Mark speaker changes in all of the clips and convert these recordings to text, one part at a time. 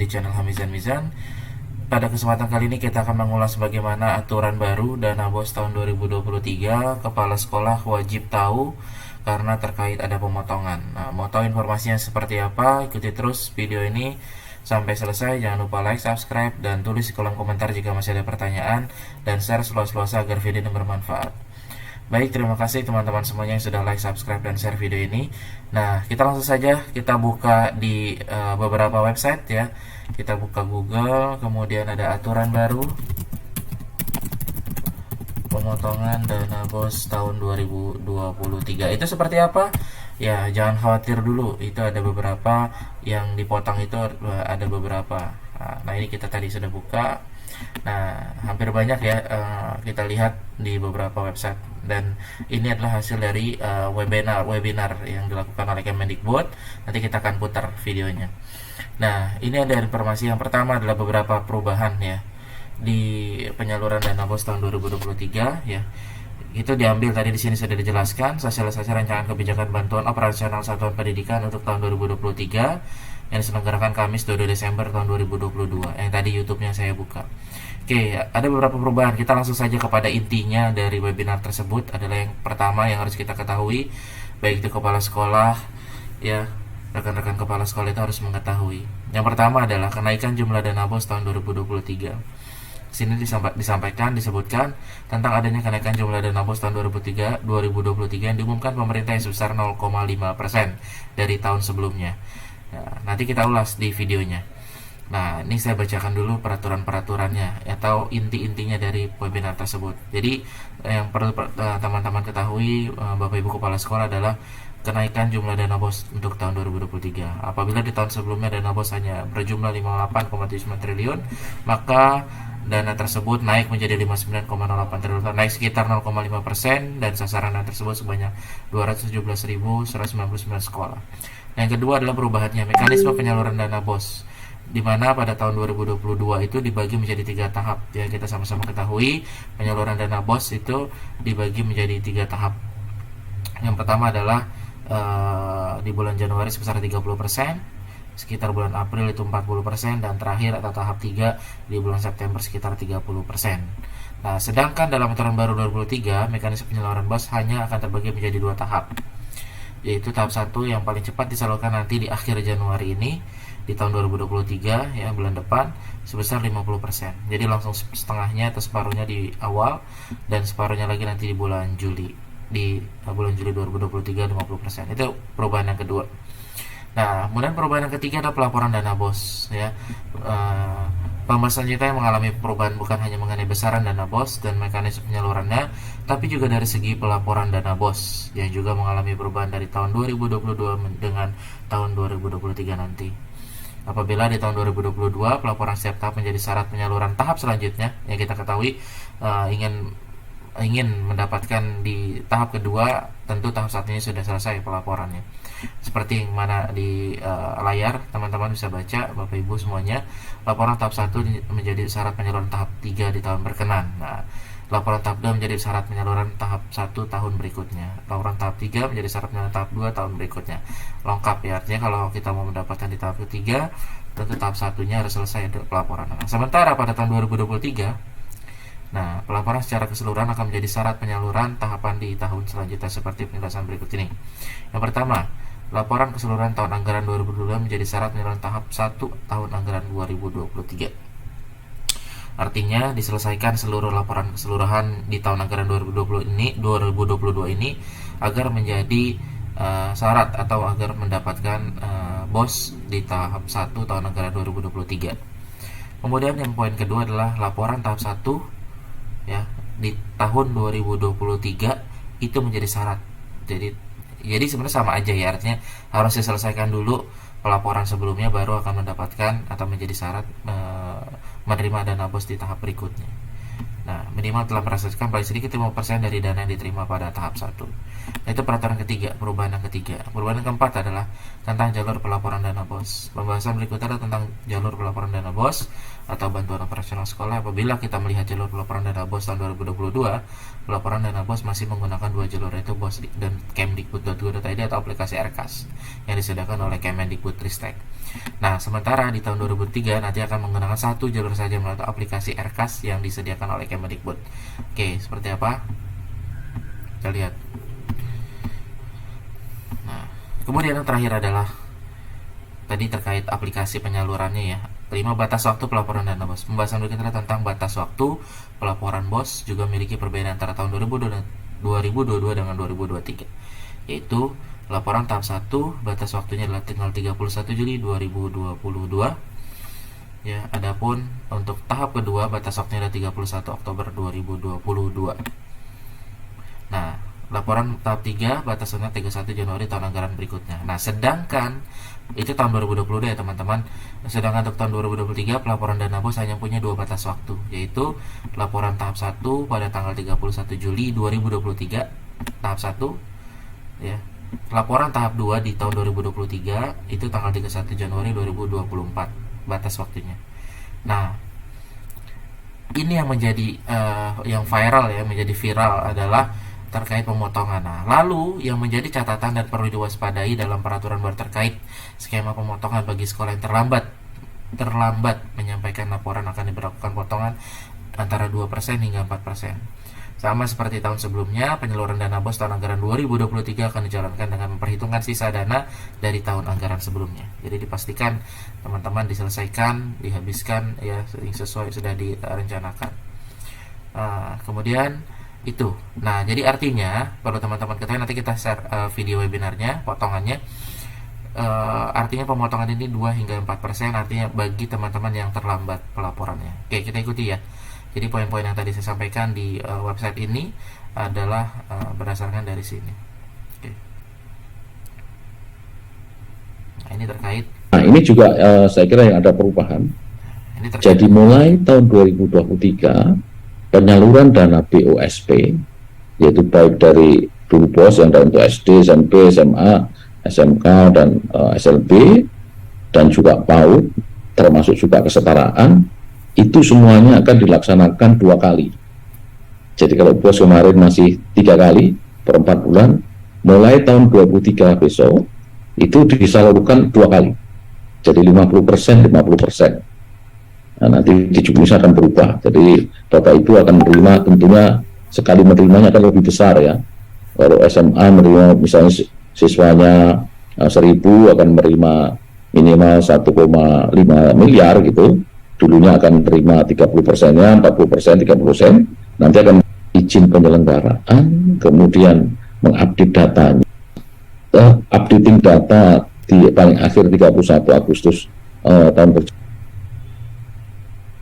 Speaker 1: di channel Hamizan Mizan. Pada kesempatan kali ini kita akan mengulas bagaimana aturan baru Dana BOS tahun 2023 Kepala Sekolah wajib tahu karena terkait ada pemotongan. Nah, mau tahu informasinya seperti apa? Ikuti terus video ini sampai selesai. Jangan lupa like, subscribe, dan tulis di kolom komentar jika masih ada pertanyaan, dan share seluas-luasnya agar video ini bermanfaat. Baik, terima kasih teman-teman semuanya yang sudah like, subscribe, dan share video ini. Nah, kita langsung saja kita buka di beberapa website ya. Kita buka Google, kemudian ada aturan baru pemotongan dana BOS tahun 2023. Itu seperti apa? Ya, jangan khawatir dulu. Itu ada beberapa yang dipotong, itu ada beberapa. Nah, ini kita tadi sudah buka. Nah, hampir banyak ya, kita lihat di beberapa website, dan ini adalah hasil dari webinar yang dilakukan oleh Kemendikbud. Nanti kita akan putar videonya. Nah, ini ada informasi yang pertama adalah beberapa perubahan ya di penyaluran dana BOS tahun 2023 ya. Itu diambil tadi di sini sudah dijelaskan sosialisasi rancangan kebijakan bantuan operasional satuan pendidikan untuk tahun 2023 yang diselenggarakan Kamis 22 Desember tahun 2022 yang tadi YouTube-nya saya buka. Oke, ada beberapa perubahan. Kita langsung saja kepada intinya dari webinar tersebut. Adalah yang pertama yang harus kita ketahui, baik itu kepala sekolah ya, rekan-rekan kepala sekolah itu harus mengetahui. Yang pertama adalah kenaikan jumlah dana BOS tahun 2023. Sini disebutkan tentang adanya kenaikan jumlah dana BOS tahun 2023 yang diumumkan pemerintah yang sebesar 0,5% dari tahun sebelumnya. Nah, nanti kita ulas di videonya. Nah, ini saya bacakan dulu peraturan-peraturannya atau inti-intinya dari webinar tersebut. Jadi, yang perlu teman-teman ketahui, Bapak Ibu Kepala Sekolah, adalah kenaikan jumlah dana BOS untuk tahun 2023. Apabila di tahun sebelumnya dana BOS hanya berjumlah 58,79 triliun, maka dana tersebut naik menjadi 59,08 triliun, naik sekitar 0,5%, dan sasaran dana tersebut sebanyak 217.199 sekolah. Yang kedua adalah perubahannya mekanisme penyaluran dana BOS, di mana pada tahun 2022 itu dibagi menjadi 3 tahap ya. Kita sama-sama ketahui penyaluran dana BOS itu dibagi menjadi 3 tahap. Yang pertama adalah di bulan Januari sebesar 30%, sekitar bulan April itu 40%, dan terakhir atau tahap 3 di bulan September sekitar 30%. Nah, sedangkan dalam aturan baru 2023 mekanisme penyaluran BOS hanya akan terbagi menjadi 2 tahap, yaitu tahap 1 yang paling cepat disalurkan nanti di akhir Januari ini di tahun 2023 ya, bulan depan, sebesar 50%. Jadi langsung setengahnya atau separuhnya di awal, dan separuhnya lagi nanti di bulan Juli. Di bulan Juli 2023 50%. Itu perubahan yang kedua. Nah, kemudian perubahan yang ketiga adalah pelaporan dana BOS ya. Pembahasan kita yang mengalami perubahan bukan hanya mengenai besaran dana BOS dan mekanisme penyalurannya, tapi juga dari segi pelaporan dana BOS yang juga mengalami perubahan dari tahun 2022 dengan tahun 2023 nanti. Apabila di tahun 2022 pelaporan setiap tahap menjadi syarat penyaluran tahap selanjutnya, yang kita ketahui ingin mendapatkan di tahap kedua, tentu tahap satunya sudah selesai pelaporannya. Seperti yang mana di layar teman-teman bisa baca, Bapak Ibu semuanya, laporan tahap 1 menjadi syarat penyaluran tahap 3 di tahun berkenan. Nah, laporan tahap 2 menjadi syarat penyaluran tahap 1 tahun berikutnya. Laporan tahap 3 menjadi syarat penyaluran tahap 2 tahun berikutnya. Lengkap ya, artinya kalau kita mau mendapatkan di tahap ketiga, tentu tahap satunya harus selesai pelaporan. Nah, sementara pada tahun 2023, nah, pelaporan secara keseluruhan akan menjadi syarat penyaluran tahapan di tahun selanjutnya seperti penjelasan berikut ini. Yang pertama, laporan keseluruhan tahun anggaran 2022 menjadi syarat penyaluran tahap 1 tahun anggaran 2023. Artinya diselesaikan seluruh laporan keseluruhan di tahun anggaran 2022 ini agar menjadi syarat atau agar mendapatkan BOS di tahap 1 tahun anggaran 2023. Kemudian yang poin kedua adalah laporan tahap 1 ya di tahun 2023 itu menjadi syarat. Jadi sebenarnya sama aja ya, artinya harus diselesaikan dulu pelaporan sebelumnya baru akan mendapatkan atau menjadi syarat menerima dana BOS di tahap berikutnya. Nah, minimal telah merasakan paling sedikit 5% dari dana yang diterima pada tahap 1. Nah, itu peraturan ketiga, perubahan yang ketiga. Perubahan yang keempat adalah tentang jalur pelaporan dana BOS. Pembahasan berikutnya adalah tentang jalur pelaporan dana BOS atau bantuan operasional sekolah. Apabila kita melihat jalur pelaporan dana BOS tahun 2022, pelaporan dana BOS masih menggunakan dua jalur, yaitu BOS dan kemdikbud.go.id atau aplikasi RKAS yang disediakan oleh Kemendikbudristek. Nah, sementara di tahun 2003 nanti akan menggunakan satu jalur saja melalui aplikasi RKAS yang disediakan oleh Kemendikbud. Oke, seperti apa? Kita lihat. Nah, kemudian yang terakhir adalah tadi terkait aplikasi penyalurannya ya. 5. Batas waktu pelaporan dana BOS. Pembahasan berikutnya tentang batas waktu pelaporan BOS juga memiliki perbedaan antara tahun 2022 dengan 2023, yaitu laporan tahap 1 batas waktunya adalah tanggal 31 Juli 2022 ya. Adapun untuk tahap kedua batas waktunya adalah 31 Oktober 2022. Nah, laporan tahap 3 batas waktunya 31 Januari tahun anggaran berikutnya. Nah, sedangkan itu tahun 2022 ya teman-teman. Sedangkan untuk tahun 2023 pelaporan dana BOS hanya punya dua batas waktu, yaitu laporan tahap 1 pada tanggal 31 Juli 2023 tahap 1 ya. Laporan tahap 2 di tahun 2023 itu tanggal 31 Januari 2024 batas waktunya. Nah, ini yang menjadi yang viral ya, menjadi viral adalah terkait pemotongan. Nah, lalu yang menjadi catatan dan perlu diwaspadai dalam peraturan baru terkait skema pemotongan bagi sekolah yang terlambat menyampaikan laporan akan diberlakukan potongan antara 2% hingga 4%. Sama seperti tahun sebelumnya, penyaluran dana BOS tahun anggaran 2023 akan dijalankan dengan memperhitungkan sisa dana dari tahun anggaran sebelumnya. Jadi dipastikan teman-teman diselesaikan, dihabiskan ya sesuai sudah direncanakan. Kemudian itu. Nah, jadi artinya perlu teman-teman ketahui, nanti kita share video webinarnya, potongannya. Artinya pemotongan ini 2 hingga 4%, artinya bagi teman-teman yang terlambat pelaporannya. Oke, kita ikuti ya. Jadi poin-poin yang tadi saya sampaikan di website ini adalah berdasarkan dari sini. Oke. Nah, ini terkait.
Speaker 2: Nah, ini juga saya kira yang ada perubahan. Jadi mulai tahun 2023 penyaluran dana BOSP, yaitu baik dari dulu BOS yang untuk SD, SMP, SMA, SMK dan SLB, dan juga PAUD, termasuk juga kesetaraan, itu semuanya akan dilaksanakan 2 kali. Jadi kalau BOS kemarin masih 3 kali per 4 bulan, mulai tahun 2023 besok itu disalurkan 2 kali. Jadi 50%, 50%. Nah, nanti di jumlahnya akan berubah. Jadi Bapak Ibu akan menerima, tentunya sekali menerimanya akan lebih besar ya. Kalau SMA menerima misalnya siswanya 1.000 akan menerima minimal 1,5 miliar gitu. Dulunya akan menerima 30%-nya, 40%, 30%. Nanti akan izin penyelenggaraan, kemudian mengupdate datanya. Updating data di paling akhir 31 Agustus tahun berjalan.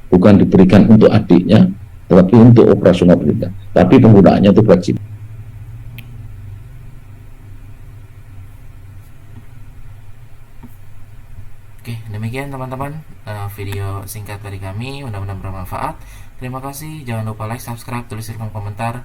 Speaker 2: Bukan diberikan untuk adiknya, tetapi untuk operasional pendidikan. Tapi penggunaannya itu wajib.
Speaker 1: Oke, demikian teman-teman video singkat dari kami, mudah-mudahan bermanfaat. Terima kasih, jangan lupa like, subscribe, tulis kolom komentar,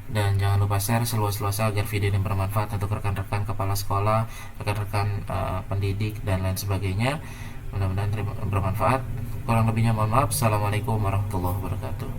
Speaker 1: dan jangan lupa share seluas-luasnya agar video ini bermanfaat untuk rekan-rekan kepala sekolah, rekan-rekan pendidik, dan lain sebagainya. Mudah-mudahan bermanfaat. Kurang lebihnya mohon maaf. Assalamualaikum warahmatullahi wabarakatuh.